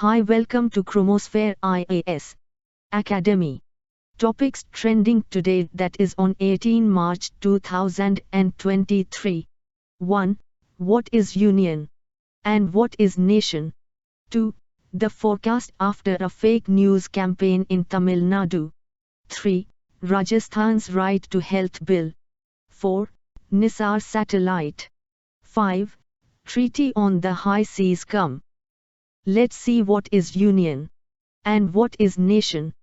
Hi, welcome to Chromosphere IAS Academy. Topics trending today, that is on 18 March 2023. 1. What is union? And what is nation? 2. The forecast after a fake news campaign in Tamil Nadu. 3. Rajasthan's right to health bill. 4. NISAR satellite. 5. Treaty on the high seas come. Let's see what is union and what is nation.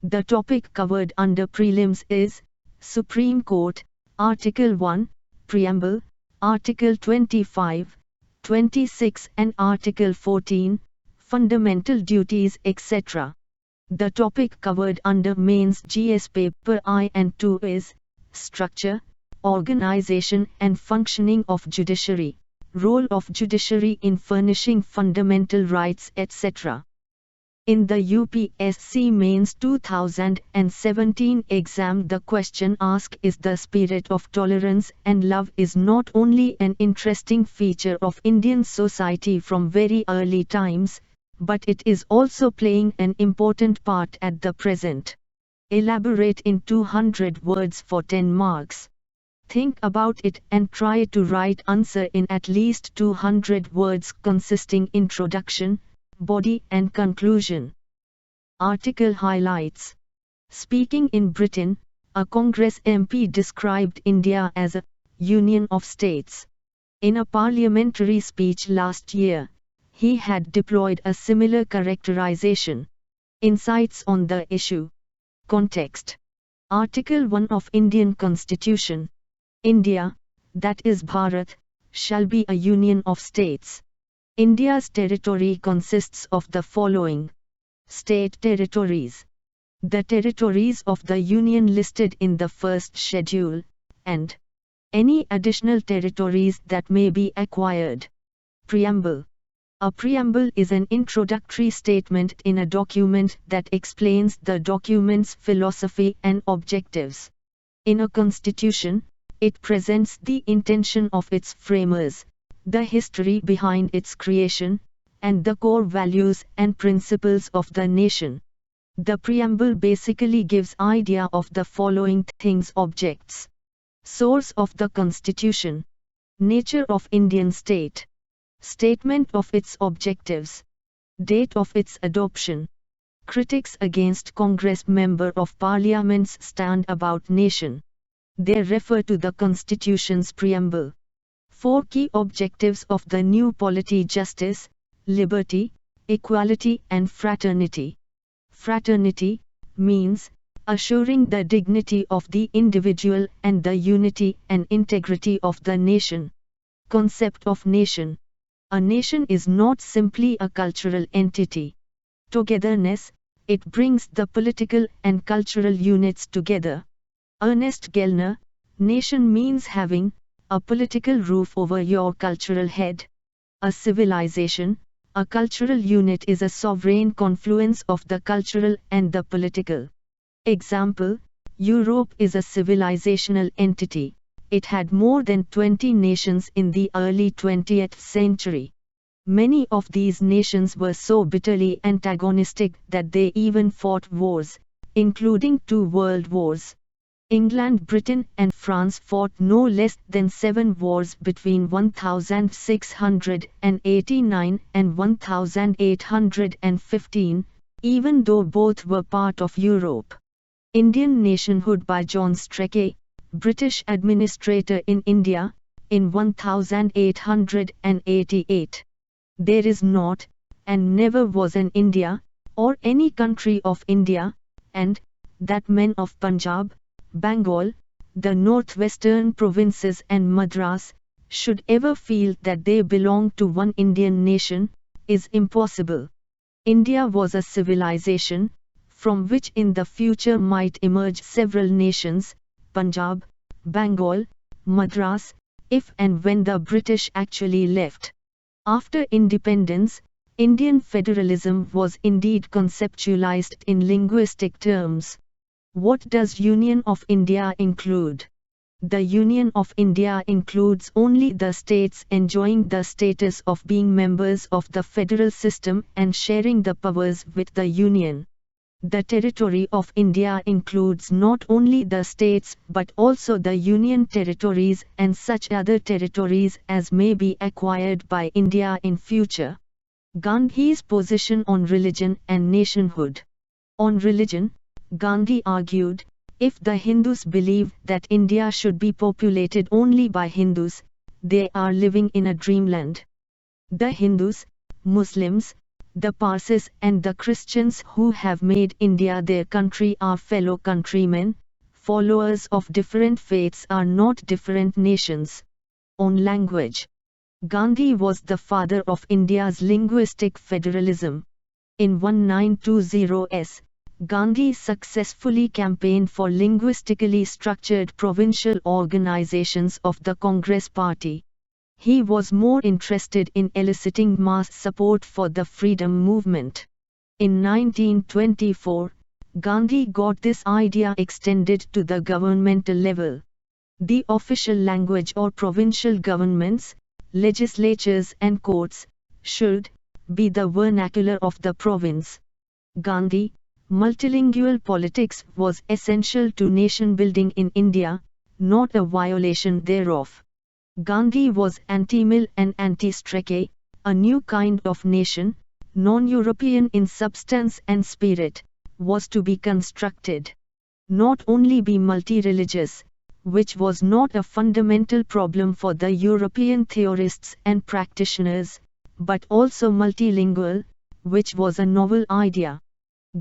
The topic covered under prelims is Supreme Court, Article 1, Preamble, Article 25, 26 and Article 14, Fundamental Duties etc. The topic covered under mains GS paper I and II is Structure, Organization and Functioning of Judiciary, Role of Judiciary in Furnishing Fundamental Rights etc. In the UPSC Mains 2017 exam, the question asked is the spirit of tolerance and love is not only an interesting feature of Indian society from very early times, but it is also playing an important part at the present. Elaborate in 200 words for 10 marks. Think about it and try to write answer in at least 200 words consisting introduction, body and conclusion. Article highlights. Speaking in Britain, a Congress MP described India as a union of states. In a parliamentary speech last year, he had deployed a similar characterization. Insights on the issue. Context. Article 1 of Indian Constitution. India, that is Bharat, shall be a union of states. India's territory consists of the following state territories: the territories of the Union listed in the first schedule, and any additional territories that may be acquired. Preamble. A preamble is an introductory statement in a document that explains the document's philosophy and objectives. In a constitution, it presents the intention of its framers, the history behind its creation, and the core values and principles of the nation. The preamble basically gives idea of the following things: objects, source of the constitution, nature of Indian state, statement of its objectives, date of its adoption. Critics against Congress Member of Parliament's stand about nation. They refer to the Constitution's preamble. 4 key objectives of the new polity: justice, liberty, equality and fraternity. Fraternity means assuring the dignity of the individual and the unity and integrity of the nation. Concept of nation. A nation is not simply a cultural entity. Togetherness, it brings the political and cultural units together. Ernest Gellner, nation means having a political roof over your cultural head. A civilization, a cultural unit, is a sovereign confluence of the cultural and the political. Example, Europe is a civilizational entity. It had more than 20 nations in the early 20th century. Many of these nations were so bitterly antagonistic that they even fought wars, including 2 world wars. England, Britain and France fought no less than 7 wars between 1689 and 1815, even though both were part of Europe. Indian Nationhood by John Strachey, British administrator in India, in 1888. There is not, and never was, an India, or any country of India, and that men of Punjab, Bengal, the northwestern provinces and Madras, should ever feel that they belong to one Indian nation, is impossible. India was a civilization, from which in the future might emerge several nations: Punjab, Bengal, Madras, if and when the British actually left. After independence, Indian federalism was indeed conceptualized in linguistic terms. What does Union of India include? The Union of India includes only the states enjoying the status of being members of the federal system and sharing the powers with the Union. The territory of India includes not only the states but also the Union territories and such other territories as may be acquired by India in future. Gandhi's position on religion and nationhood. On religion, Gandhi argued, if the Hindus believe that India should be populated only by Hindus, they are living in a dreamland. The Hindus, Muslims, the Parsis and the Christians who have made India their country are fellow countrymen, followers of different faiths are not different nations. On language, Gandhi was the father of India's linguistic federalism. In 1920s, Gandhi successfully campaigned for linguistically structured provincial organizations of the Congress Party. He was more interested in eliciting mass support for the freedom movement. In 1924, Gandhi got this idea extended to the governmental level. The official language or provincial governments, legislatures and courts, should be the vernacular of the province. Gandhi, multilingual politics was essential to nation building in India, not a violation thereof. Gandhi was anti-mill and anti-strike, a new kind of nation, non-European in substance and spirit, was to be constructed. Not only be multi-religious, which was not a fundamental problem for the European theorists and practitioners, but also multilingual, which was a novel idea.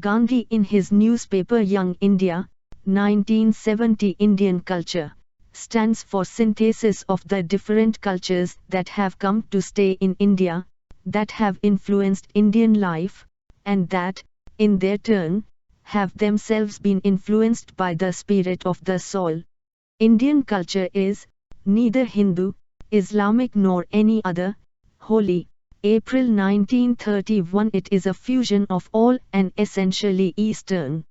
Gandhi in his newspaper Young India, 1970 Indian culture, stands for synthesis of the different cultures that have come to stay in India, that have influenced Indian life, and that, in their turn, have themselves been influenced by the spirit of the soul. Indian culture is neither Hindu, Islamic nor any other, holy. April 1931. It is a fusion of all and essentially Eastern.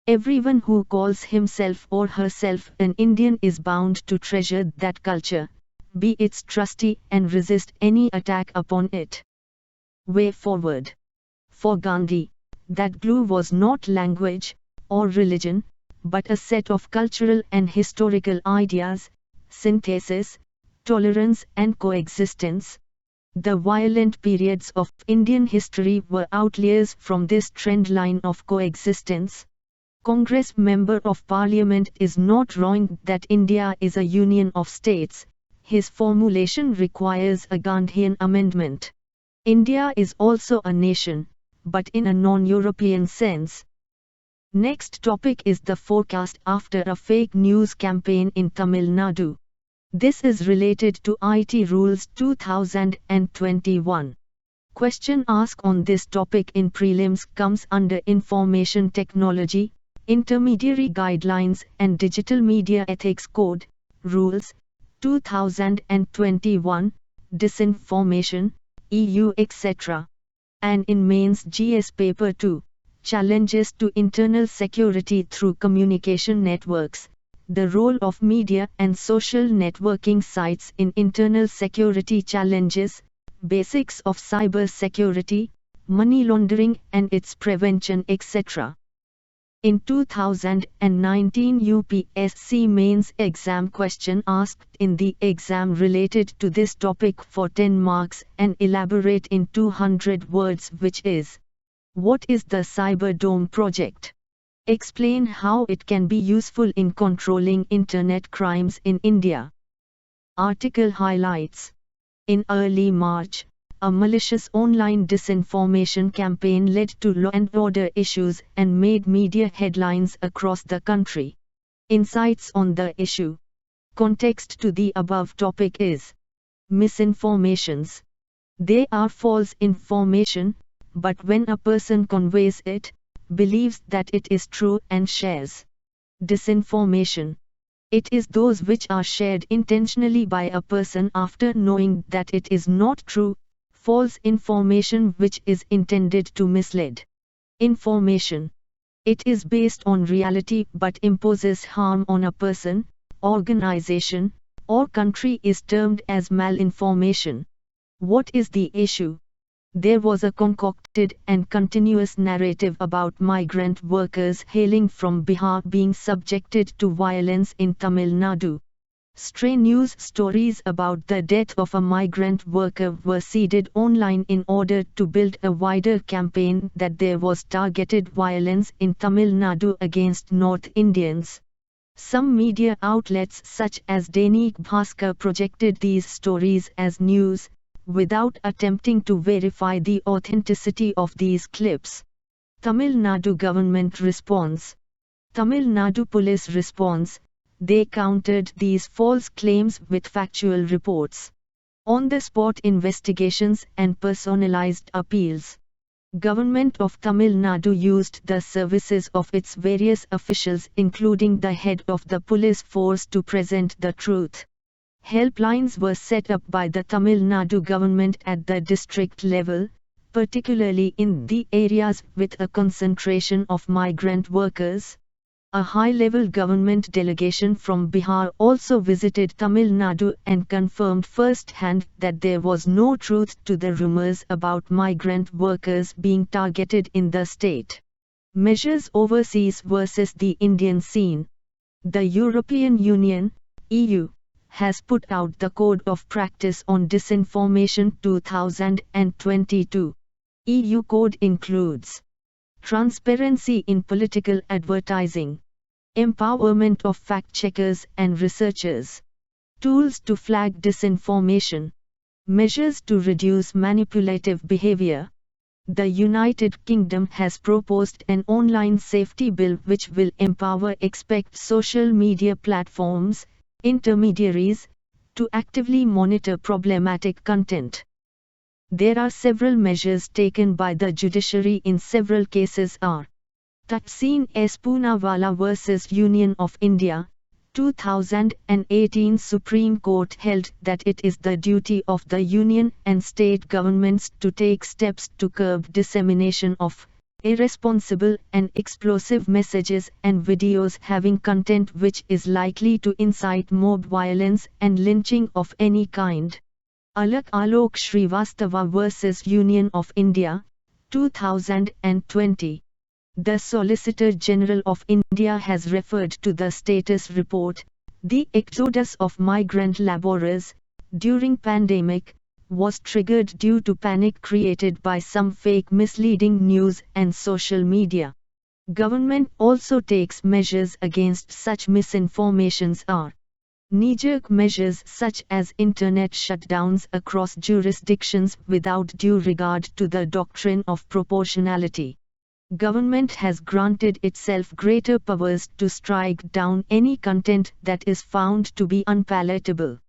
Everyone who calls himself or herself an Indian is bound to treasure that culture, be its trustee and resist any attack upon it. Way forward. For Gandhi, that glue was not language or religion, but a set of cultural and historical ideas, synthesis, tolerance and coexistence. The violent periods of Indian history were outliers from this trend line of coexistence. Congress Member of Parliament is not drawing that India is a union of states. His formulation requires a Gandhian amendment. India is also a nation, but in a non-European sense. Next topic is the forecast after a fake news campaign in Tamil Nadu. This is related to IT Rules 2021. Question asked on this topic in prelims comes under Information Technology, Intermediary Guidelines and Digital Media Ethics Code, Rules, 2021, Disinformation, EU etc. And in Mains GS Paper 2, Challenges to Internal Security Through Communication Networks. The role of media and social networking sites in internal security challenges, basics of cyber security, money laundering and its prevention etc. In 2019 UPSC mains exam question asked in the exam related to this topic for 10 marks and elaborate in 200 words, which is, what is the Cyber Dome project? Explain how it can be useful in controlling internet crimes in India. Article highlights. In early March, a malicious online disinformation campaign led to law and order issues and made media headlines across the country. Insights on the issue. Context to the above topic is misinformations. They are false information, but when a person conveys it, believes that it is true and shares. Disinformation. It is those which are shared intentionally by a person after knowing that it is not true, false information which is intended to mislead. Information. It is based on reality but imposes harm on a person, organization, or country is termed as malinformation. What is the issue? There was a concocted and continuous narrative about migrant workers hailing from Bihar being subjected to violence in Tamil Nadu. Stray news stories about the death of a migrant worker were seeded online in order to build a wider campaign that there was targeted violence in Tamil Nadu against North Indians. Some media outlets such as Dainik Bhaskar projected these stories as news, without attempting to verify the authenticity of these clips. Tamil Nadu government response. Tamil Nadu police response. They countered these false claims with factual reports, on-the-spot investigations and personalized appeals. Government of Tamil Nadu used the services of its various officials including the head of the police force to present the truth. Helplines were set up by the Tamil Nadu government at the district level, particularly in the areas with a concentration of migrant workers. A high-level government delegation from Bihar also visited Tamil Nadu and confirmed first-hand that there was no truth to the rumors about migrant workers being targeted in the state. Measures overseas versus the Indian scene. The European Union, EU, has put out the Code of Practice on Disinformation 2022. EU Code includes transparency in political advertising, empowerment of fact-checkers and researchers, tools to flag disinformation, measures to reduce manipulative behavior. The United Kingdom has proposed an online safety bill which will empower social media platforms, intermediaries, to actively monitor problematic content. There are several measures taken by the judiciary in several cases are Tahseen S. Poonawalla vs. Union of India, 2018 Supreme Court held that it is the duty of the union and state governments to take steps to curb dissemination of irresponsible and explosive messages and videos having content which is likely to incite mob violence and lynching of any kind. Alok Srivastava vs. Union of India, 2020. The Solicitor General of India has referred to the status report, the exodus of migrant laborers, during pandemic, was triggered due to panic created by some fake misleading news and social media. Government also takes measures against such misinformations are knee-jerk measures such as internet shutdowns across jurisdictions without due regard to the doctrine of proportionality. Government has granted itself greater powers to strike down any content that is found to be unpalatable.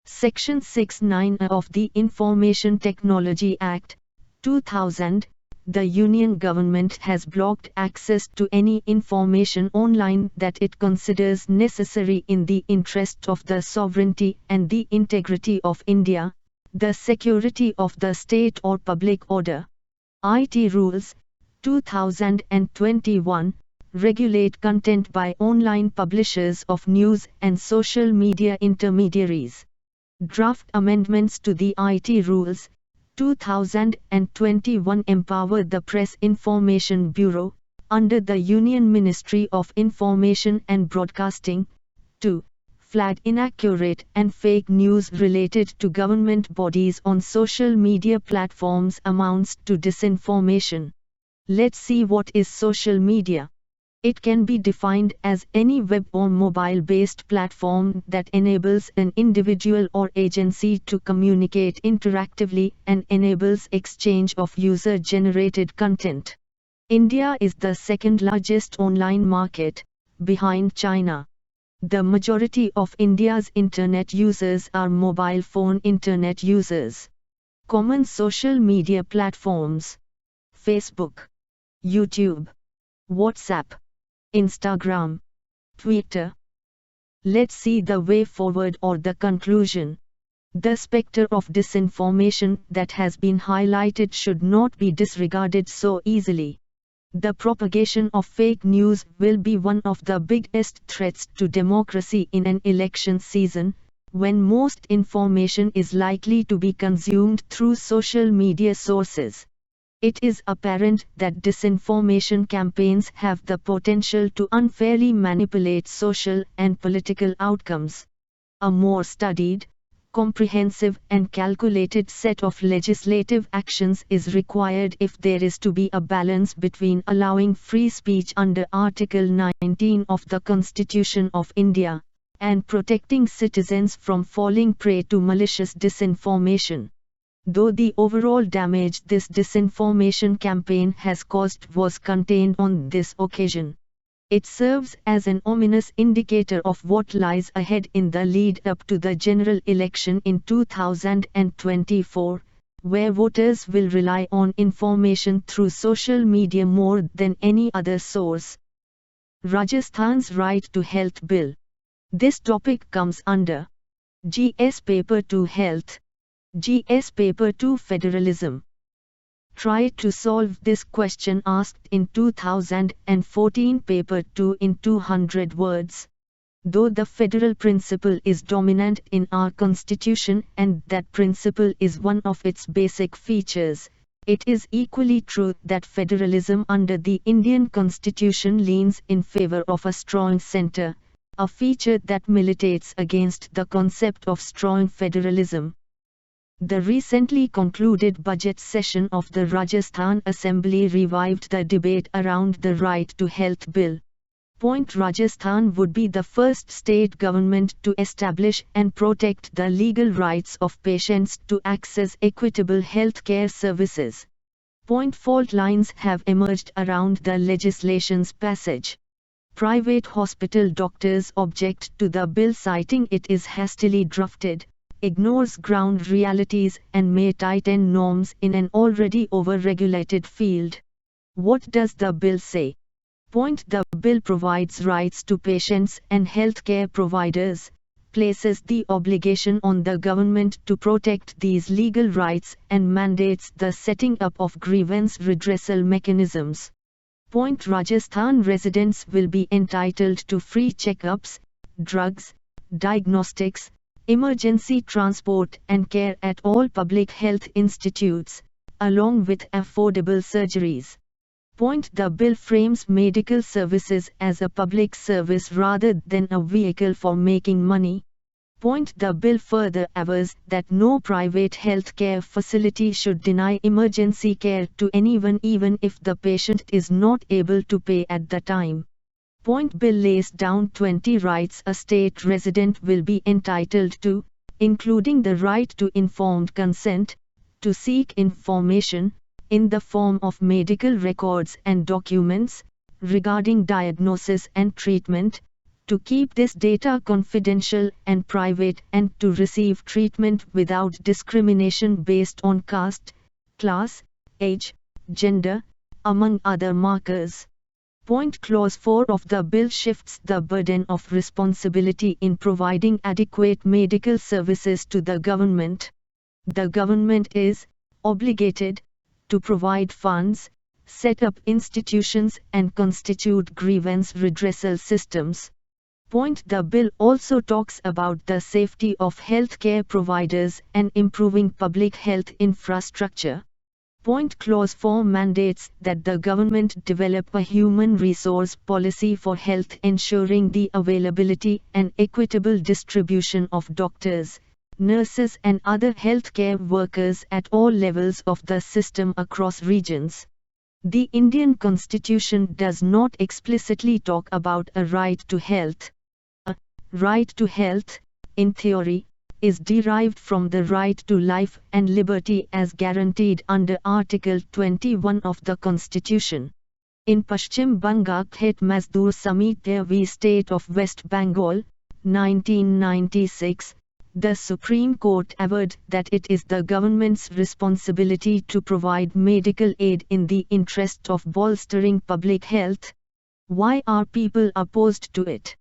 Section 6(9) of the Information Technology Act, 2000, the Union Government has blocked access to any information online that it considers necessary in the interest of the sovereignty and the integrity of India, the security of the state or public order. IT Rules, 2021, regulate content by online publishers of news and social media intermediaries. Draft amendments to the IT Rules, 2021 empower the Press Information Bureau, under the Union Ministry of Information and Broadcasting, to flag inaccurate and fake news related to government bodies on social media platforms amounts to disinformation. Let's see what is social media. It can be defined as any web or mobile-based platform that enables an individual or agency to communicate interactively and enables exchange of user-generated content. India is the second-largest online market, behind China. The majority of India's internet users are mobile phone internet users. Common social media platforms: Facebook, YouTube, WhatsApp, Instagram, Twitter. Let's see the way forward or the conclusion. The specter of disinformation that has been highlighted should not be disregarded so easily. The propagation of fake news will be one of the biggest threats to democracy in an election season, when most information is likely to be consumed through social media sources. It is apparent that disinformation campaigns have the potential to unfairly manipulate social and political outcomes. A more studied, comprehensive and calculated set of legislative actions is required if there is to be a balance between allowing free speech under Article 19 of the Constitution of India, and protecting citizens from falling prey to malicious disinformation. Though the overall damage this disinformation campaign has caused was contained on this occasion, it serves as an ominous indicator of what lies ahead in the lead-up to the general election in 2024, where voters will rely on information through social media more than any other source. Rajasthan's Right to Health Bill. This topic comes under GS Paper 2 Health, GS Paper 2 Federalism. Try to solve this question asked in 2014 Paper 2 in 200 words. Though the federal principle is dominant in our constitution and that principle is one of its basic features, it is equally true that federalism under the Indian constitution leans in favor of a strong centre, a feature that militates against the concept of strong federalism. The recently concluded budget session of the Rajasthan Assembly revived the debate around the Right to Health Bill. Rajasthan would be the first state government to establish and protect the legal rights of patients to access equitable healthcare services. Fault lines have emerged around the legislation's passage. Private hospital doctors object to the bill, citing it is hastily drafted, ignores ground realities and may tighten norms in an already over-regulated field. What does the bill say? The bill provides rights to patients and healthcare providers, places the obligation on the government to protect these legal rights and mandates the setting up of grievance redressal mechanisms. Rajasthan residents will be entitled to free checkups, drugs, diagnostics, emergency transport and care at all public health institutes, along with affordable surgeries. The bill frames medical services as a public service rather than a vehicle for making money. The bill further avers that no private healthcare facility should deny emergency care to anyone even if the patient is not able to pay at the time. Bill lays down 20 rights a state resident will be entitled to, including the right to informed consent, to seek information, in the form of medical records and documents, regarding diagnosis and treatment, to keep this data confidential and private and to receive treatment without discrimination based on caste, class, age, gender, among other markers. Clause 4 of the bill shifts the burden of responsibility in providing adequate medical services to the government. The government is obligated to provide funds, set up institutions and constitute grievance redressal systems. The bill also talks about the safety of healthcare providers and improving public health infrastructure. Clause 4 mandates that the government develop a human resource policy for health, ensuring the availability and equitable distribution of doctors, nurses and other healthcare workers at all levels of the system across regions. The Indian Constitution does not explicitly talk about a right to health. A right to health, in theory, is derived from the right to life and liberty as guaranteed under Article 21 of the Constitution. In Paschim Banga Khet Mazdoor Samiti v State of West Bengal, 1996, the Supreme Court averred that it is the government's responsibility to provide medical aid in the interest of bolstering public health. Why are people opposed to it?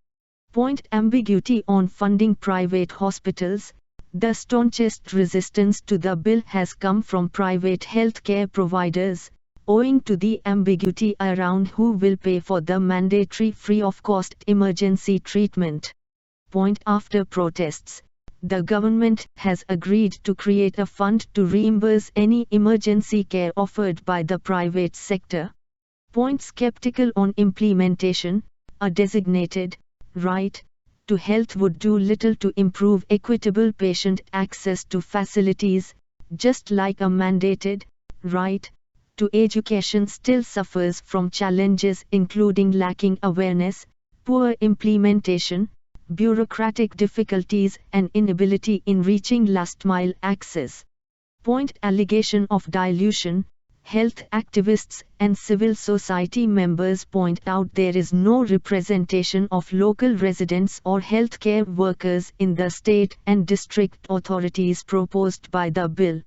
Ambiguity on funding private hospitals. The staunchest resistance to the bill has come from private healthcare providers, owing to the ambiguity around who will pay for the mandatory free-of-cost emergency treatment. After protests, the government has agreed to create a fund to reimburse any emergency care offered by the private sector. Skeptical on implementation, a designated right to health would do little to improve equitable patient access to facilities, just like a mandated right to education still suffers from challenges including lacking awareness, poor implementation, bureaucratic difficulties and inability in reaching last-mile access. Allegation of dilution. Health activists and civil society members point out there is no representation of local residents or healthcare workers in the state and district authorities proposed by the bill.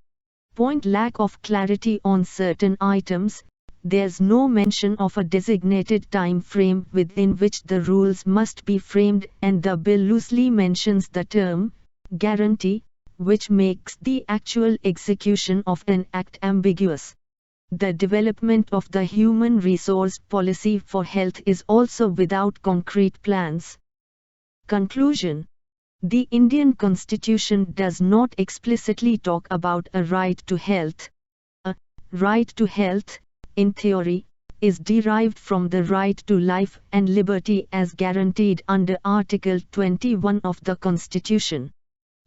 Lack of clarity on certain items. There's no mention of a designated time frame within which the rules must be framed, and the bill loosely mentions the term guarantee, which makes the actual execution of an act ambiguous. The development of the human resource policy for health is also without concrete plans. Conclusion. The Indian Constitution does not explicitly talk about a right to health. A right to health, in theory, is derived from the right to life and liberty as guaranteed under Article 21 of the Constitution.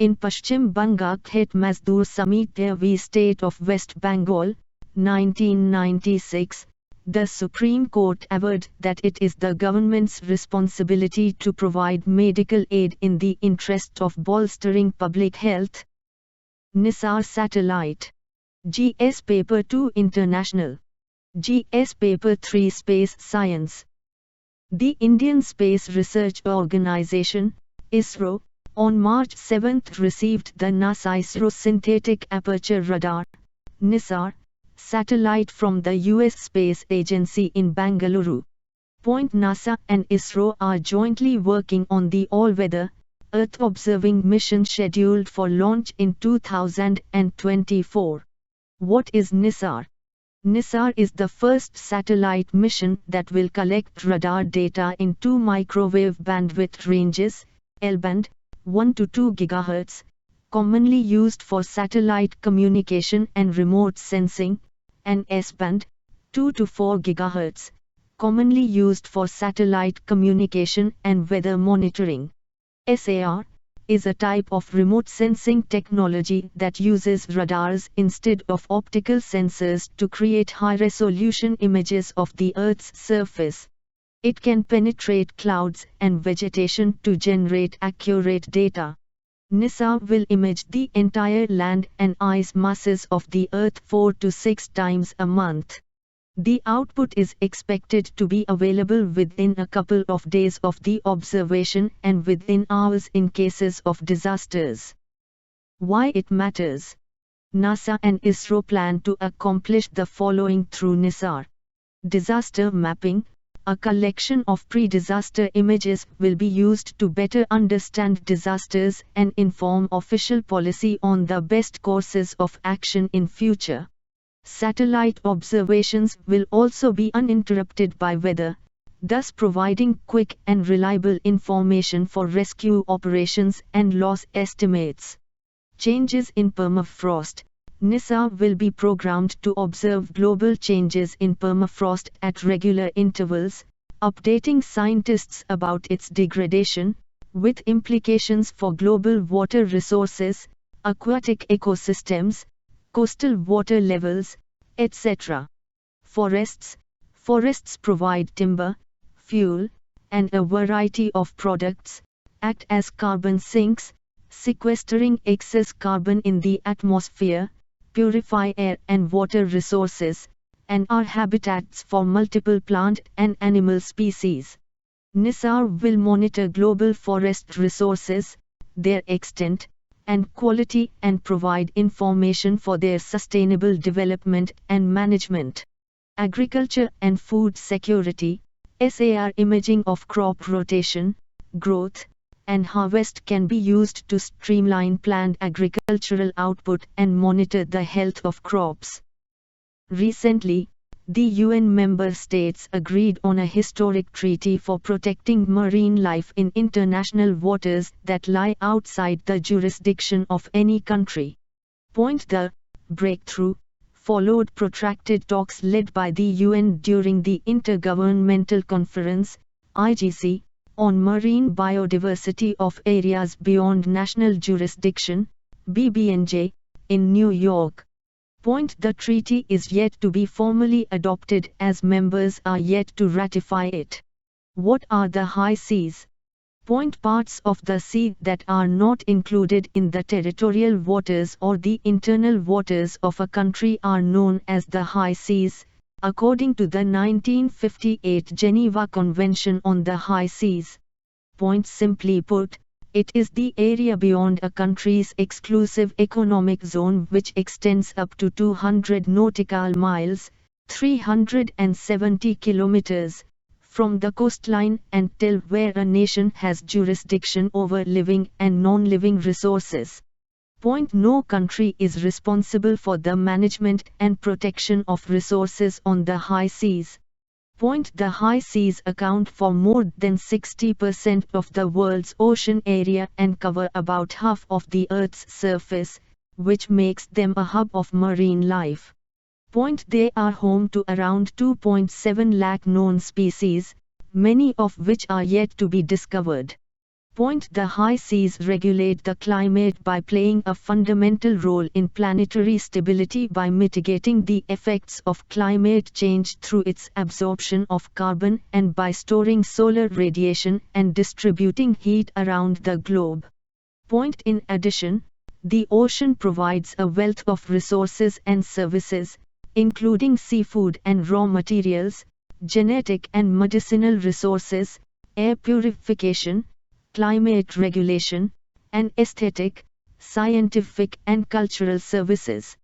In Paschim Banga Khet Mazdoor Samiti v. State of West Bengal, 1996, the Supreme Court averred that it is the government's responsibility to provide medical aid in the interest of bolstering public health. NISAR Satellite. GS Paper 2 International. GS Paper 3 Space Science. The Indian Space Research Organisation, ISRO, on March 7 received the NASA ISRO Synthetic Aperture Radar, NISAR, satellite from the US Space Agency in Bangalore. NASA and ISRO are jointly working on the all-weather, Earth-observing mission scheduled for launch in 2024. What is NISAR? NISAR is the first satellite mission that will collect radar data in 2 microwave bandwidth ranges, L-band, 1 to 2 GHz, commonly used for satellite communication and remote sensing, and S-band, 2 to 4 GHz, commonly used for satellite communication and weather monitoring. SAR is a type of remote sensing technology that uses radars instead of optical sensors to create high-resolution images of the Earth's surface. It can penetrate clouds and vegetation to generate accurate data. NISAR will image the entire land and ice masses of the Earth 4 to 6 times a month. The output is expected to be available within a couple of days of the observation and within hours in cases of disasters. Why it matters? NASA and ISRO plan to accomplish the following through NISAR. Disaster mapping. A collection of pre-disaster images will be used to better understand disasters and inform official policy on the best courses of action in future. Satellite observations will also be uninterrupted by weather, thus providing quick and reliable information for rescue operations and loss estimates. Changes in permafrost. NISAR will be programmed to observe global changes in permafrost at regular intervals, updating scientists about its degradation, with implications for global water resources, aquatic ecosystems, coastal water levels, etc. Forests. Forests provide timber, fuel, and a variety of products, act as carbon sinks, sequestering excess carbon in the atmosphere, purify air and water resources, and are habitats for multiple plant and animal species. NISAR will monitor global forest resources, their extent, and quality and provide information for their sustainable development and management. Agriculture and food security. SAR imaging of crop rotation, growth, and harvest can be used to streamline planned agricultural output and monitor the health of crops. Recently, the UN member states agreed on a historic treaty for protecting marine life in international waters that lie outside the jurisdiction of any country. The breakthrough followed protracted talks led by the UN during the Intergovernmental Conference, IGC, on marine biodiversity of areas beyond national jurisdiction, BBNJ, in New York. The treaty is yet to be formally adopted as members are yet to ratify it. What are the high seas? Parts of the sea that are not included in the territorial waters or the internal waters of a country are known as the high seas, according to the 1958 Geneva Convention on the High Seas. Simply put, it is the area beyond a country's exclusive economic zone which extends up to 200 nautical miles, 370 kilometers, from the coastline until where a nation has jurisdiction over living and non-living resources. No country is responsible for the management and protection of resources on the high seas. The high seas account for more than 60% of the world's ocean area and cover about half of the Earth's surface, which makes them a hub of marine life. They are home to around 2.7 lakh known species, many of which are yet to be discovered. The high seas regulate the climate by playing a fundamental role in planetary stability by mitigating the effects of climate change through its absorption of carbon and by storing solar radiation and distributing heat around the globe. In addition, the ocean provides a wealth of resources and services, including seafood and raw materials, genetic and medicinal resources, air purification, climate regulation, and aesthetic, scientific and cultural services.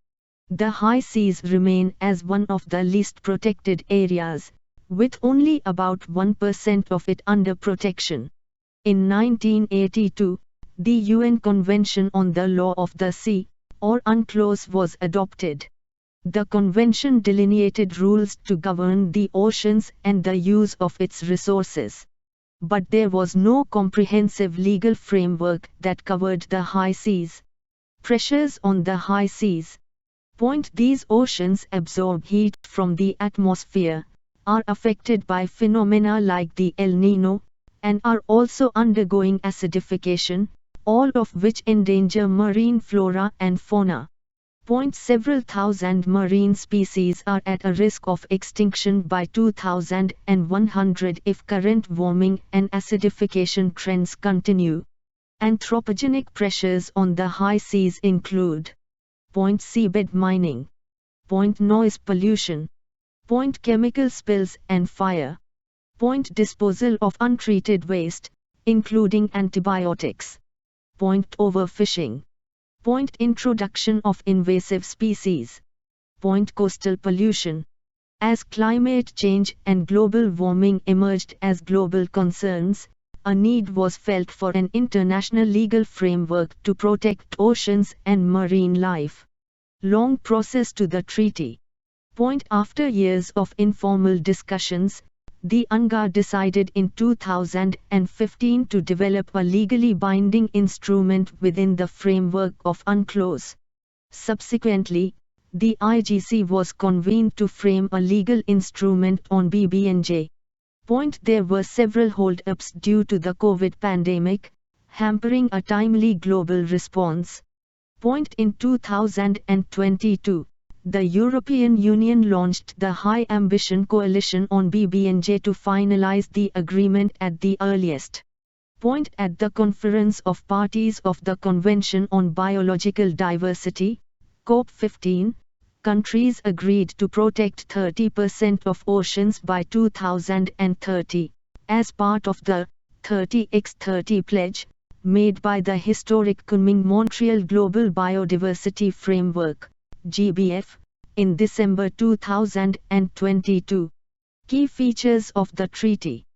The high seas remain as one of the least protected areas, with only about 1% of it under protection. In 1982, the UN Convention on the Law of the Sea, or UNCLOS, was adopted. The convention delineated rules to govern the oceans and the use of its resources. But there was no comprehensive legal framework that covered the high seas. Pressures on the high seas. These oceans absorb heat from the atmosphere, are affected by phenomena like the El Niño, and are also undergoing acidification, all of which endanger marine flora and fauna. Several thousand marine species are at a risk of extinction by 2100 if current warming and acidification trends continue. Anthropogenic pressures on the high seas include seabed mining, noise pollution, chemical spills and fire, disposal of untreated waste, including antibiotics, overfishing, introduction of invasive species, coastal pollution. As climate change and global warming emerged as global concerns, a need was felt for an international legal framework to protect oceans and marine life. Long process to the treaty. After years of informal discussions, the UNGA decided in 2015 to develop a legally binding instrument within the framework of UNCLOS. Subsequently, the IGC was convened to frame a legal instrument on BBNJ. There were several hold-ups due to the COVID pandemic, hampering a timely global response. In 2022, the European Union launched the High Ambition Coalition on BBNJ to finalize the agreement at the earliest. At the Conference of Parties of the Convention on Biological Diversity, COP15, countries agreed to protect 30% of oceans by 2030, as part of the 30x30 pledge, made by the historic Kunming-Montreal Global Biodiversity Framework, GBF, in December 2022. Key features of the treaty.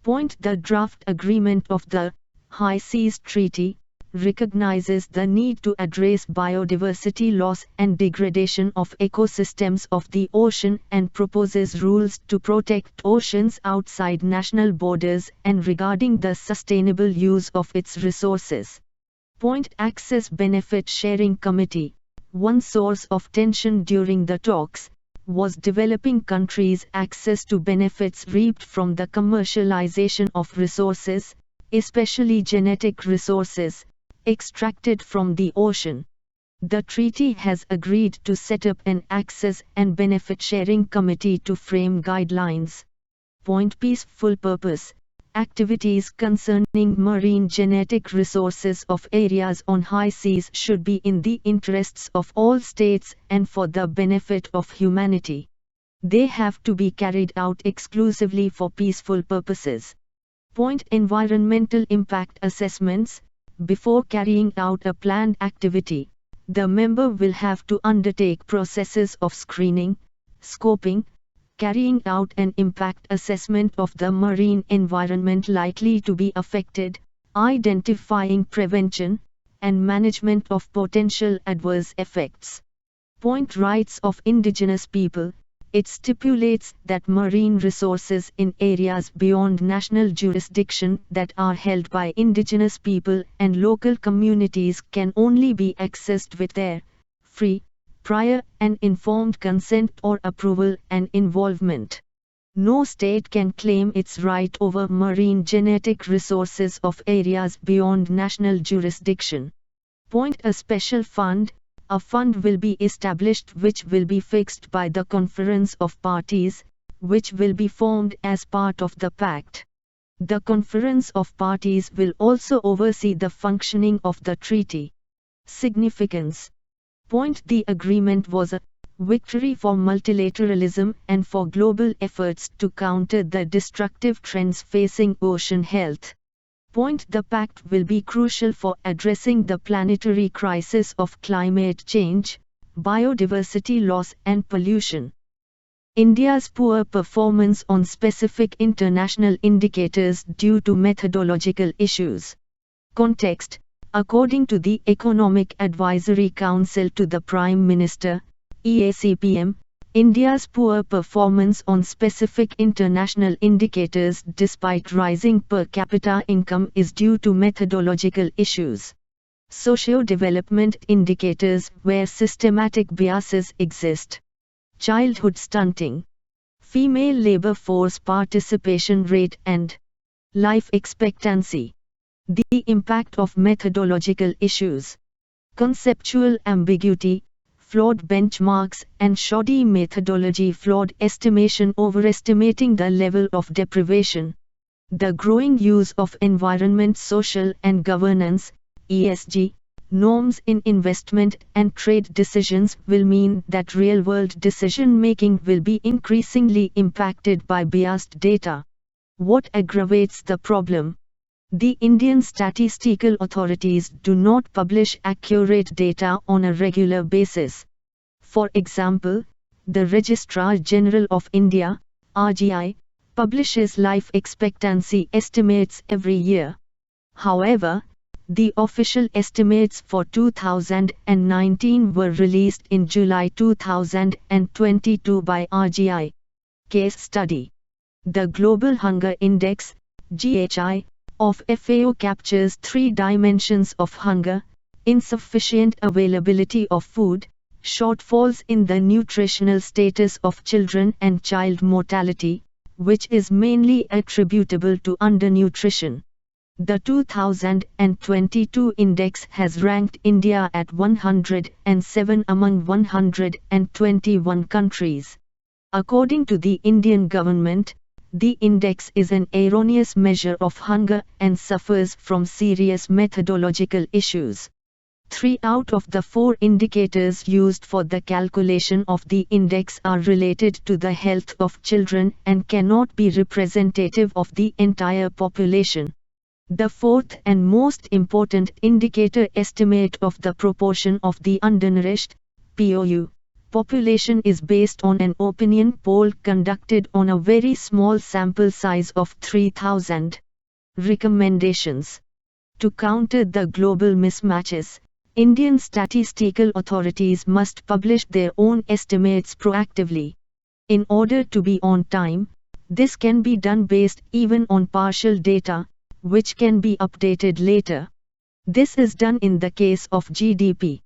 The draft agreement of the High Seas Treaty recognizes the need to address biodiversity loss and degradation of ecosystems of the ocean and proposes rules to protect oceans outside national borders and regarding the sustainable use of its resources. Point Access Benefit Sharing Committee. One source of tension during the talks was developing countries' access to benefits reaped from the commercialization of resources, especially genetic resources, extracted from the ocean. The treaty has agreed to set up an Access and Benefit Sharing Committee to frame guidelines. Point Peaceful Purpose. Activities concerning marine genetic resources of areas on high seas should be in the interests of all states and for the benefit of humanity. They have to be carried out exclusively for peaceful purposes. Point Environmental impact assessments. Before carrying out a planned activity, the member will have to undertake processes of screening, scoping, carrying out an impact assessment of the marine environment likely to be affected, identifying prevention and management of potential adverse effects. Point Rights of indigenous people. It stipulates that marine resources in areas beyond national jurisdiction that are held by indigenous people and local communities can only be accessed with their free, prior and informed consent or approval and involvement. No state can claim its right over marine genetic resources of areas beyond national jurisdiction. Point A special fund. A fund will be established which will be fixed by the Conference of Parties, which will be formed as part of the Pact. The Conference of Parties will also oversee the functioning of the treaty. Significance. Point The agreement was a victory for multilateralism and for global efforts to counter the destructive trends facing ocean health. Point The pact will be crucial for addressing the planetary crisis of climate change, biodiversity loss and pollution. India's poor performance on specific international indicators due to methodological issues. Context. According to the Economic Advisory Council to the Prime Minister, EACPM, India's poor performance on specific international indicators despite rising per capita income is due to methodological issues. Socio-development indicators where systematic biases exist. Childhood stunting, female labor force participation rate and life expectancy. The impact of methodological issues. Conceptual ambiguity, flawed benchmarks and shoddy methodology, flawed estimation, overestimating the level of deprivation. The growing use of environment, social and governance (ESG) norms in investment and trade decisions will mean that real-world decision-making will be increasingly impacted by biased data. What aggravates the problem? The Indian statistical authorities do not publish accurate data on a regular basis. For example, the Registrar General of India, RGI, publishes life expectancy estimates every year. However, the official estimates for 2019 were released in July 2022 by RGI. Case study. The Global Hunger Index, GHI, of FAO captures three dimensions of hunger: insufficient availability of food, shortfalls in the nutritional status of children and child mortality, which is mainly attributable to undernutrition. The 2022 index has ranked India at 107 among 121 countries. According to the Indian government, the index is an erroneous measure of hunger and suffers from serious methodological issues. 3 out of the 4 indicators used for the calculation of the index are related to the health of children and cannot be representative of the entire population. The 4th and most important indicator, estimate of the proportion of the undernourished (POU) population, is based on an opinion poll conducted on a very small sample size of 3,000. Recommendations. To counter the global mismatches, Indian statistical authorities must publish their own estimates proactively. In order to be on time, this can be done based even on partial data, which can be updated later. This is done in the case of GDP.